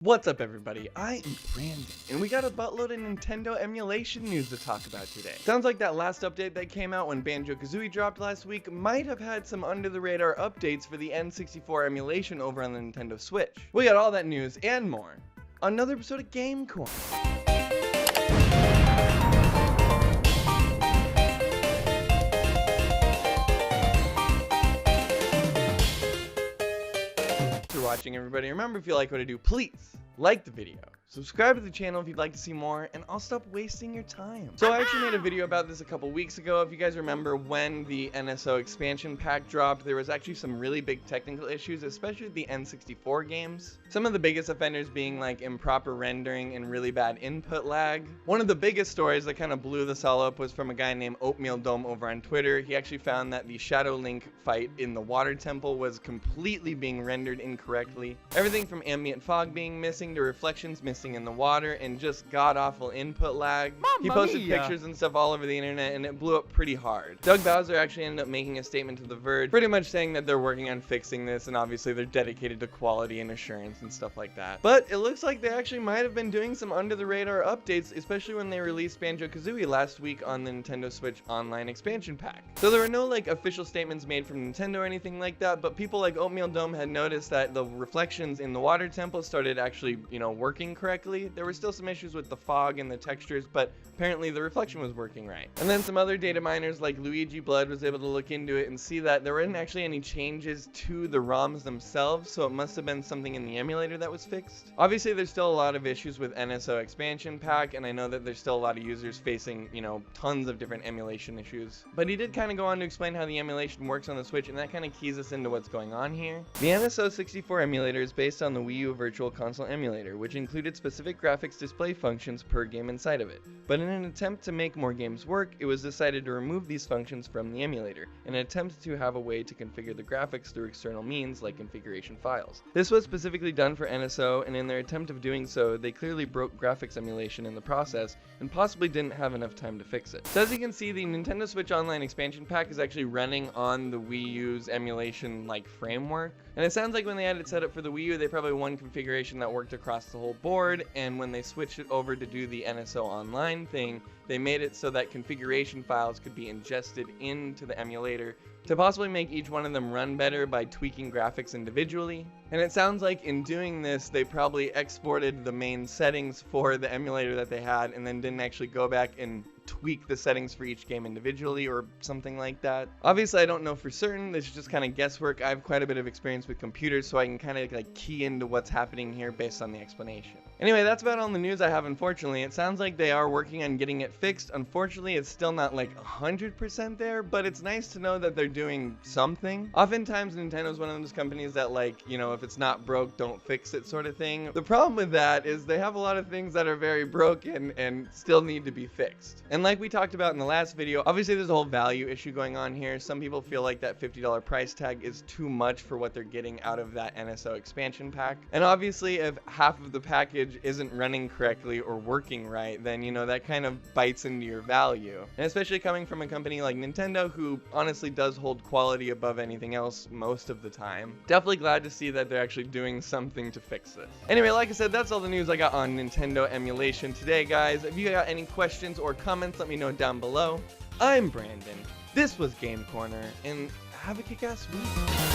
What's up, everybody? I am Brandon, and we got a buttload of Nintendo emulation news to talk about today. Sounds like that last update that came out when Bajo-Kazooie dropped last week might have had some under-the-radar updates for the N64 emulation over on the Nintendo Switch. We got all that news and more on another episode of Game Corner. Watching, everybody. Remember, if you like what I do, please like the video, subscribe to the channel if you'd like to see more, and I'll stop wasting your time. So I actually made a video about this a couple weeks ago. If you guys remember, when the NSO expansion pack dropped, there was actually some really big technical issues, especially with the N64 games. Some of the biggest offenders being like improper rendering and really bad input lag. One of the biggest stories that kind of blew this all up was from a guy named Oatmeal Dome over on Twitter. He actually found that the Shadow Link fight in the water temple was completely being rendered incorrectly. Everything from ambient fog being missing to reflections missing in the water and just god-awful input lag. He posted pictures and stuff all over the internet, and it blew up pretty hard. Doug Bowser actually ended up making a statement to The Verge, pretty much saying that they're working on fixing this, and obviously they're dedicated to quality and assurance and stuff like that. But it looks like they actually might have been doing some under-the-radar updates, especially when they released Bajo-Kazooie last week on the Nintendo Switch Online expansion pack. So there were no like official statements made from Nintendo or anything like that, but people like Oatmeal Dome had noticed that the reflections in the water temple started actually, working correctly. There were still some issues with the fog and the textures, but apparently the reflection was working right. And then some other data miners like Luigi Blood was able to look into it and see that there weren't actually any changes to the ROMs themselves, so it must have been something in the emulator that was fixed. Obviously, there's still a lot of issues with NSO expansion pack, and I know that there's still a lot of users facing, tons of different emulation issues. But he did kind of go on to explain how the emulation works on the Switch, and that kind of keys us into what's going on here. The NSO 64 emulator is based on the Wii U Virtual Console emulator, which included specific graphics display functions per game inside of it. But in an attempt to make more games work, it was decided to remove these functions from the emulator, in an attempt to have a way to configure the graphics through external means like configuration files. This was specifically done for NSO, and in their attempt of doing so, they clearly broke graphics emulation in the process, and possibly didn't have enough time to fix it. So as you can see, the Nintendo Switch Online expansion pack is actually running on the Wii U's emulation framework. And it sounds like when they had it set up for the Wii U, they probably had one configuration that worked across the whole board, and when they switched it over to do the NSO Online thing, they made it so that configuration files could be ingested into the emulator to possibly make each one of them run better by tweaking graphics individually. And it sounds like in doing this, they probably exported the main settings for the emulator that they had and then didn't actually go back and tweak the settings for each game individually or something like that. Obviously, I don't know for certain. This is just kind of guesswork. I have quite a bit of experience with computers, so I can kind of key into what's happening here based on the explanation. Anyway, that's about all the news I have, unfortunately. It sounds like they are working on getting it fixed. Unfortunately, it's still not 100% there, but it's nice to know that they're doing something. Oftentimes, Nintendo's one of those companies that if it's not broke, don't fix it sort of thing. The problem with that is they have a lot of things that are very broken and still need to be fixed. And like we talked about in the last video, obviously there's a whole value issue going on here. Some people feel like that $50 price tag is too much for what they're getting out of that NSO expansion pack. And obviously, if half of the package isn't running correctly or working right, then that kind of bites into your value. And especially coming from a company like Nintendo, who honestly does hold quality above anything else most of the time. Definitely glad to see that they're actually doing something to fix this. Anyway, like I said, that's all the news I got on Nintendo emulation today, guys. If you got any questions or comments, let me know down below. I'm Brandon. This was Game Corner, and have a kick-ass week.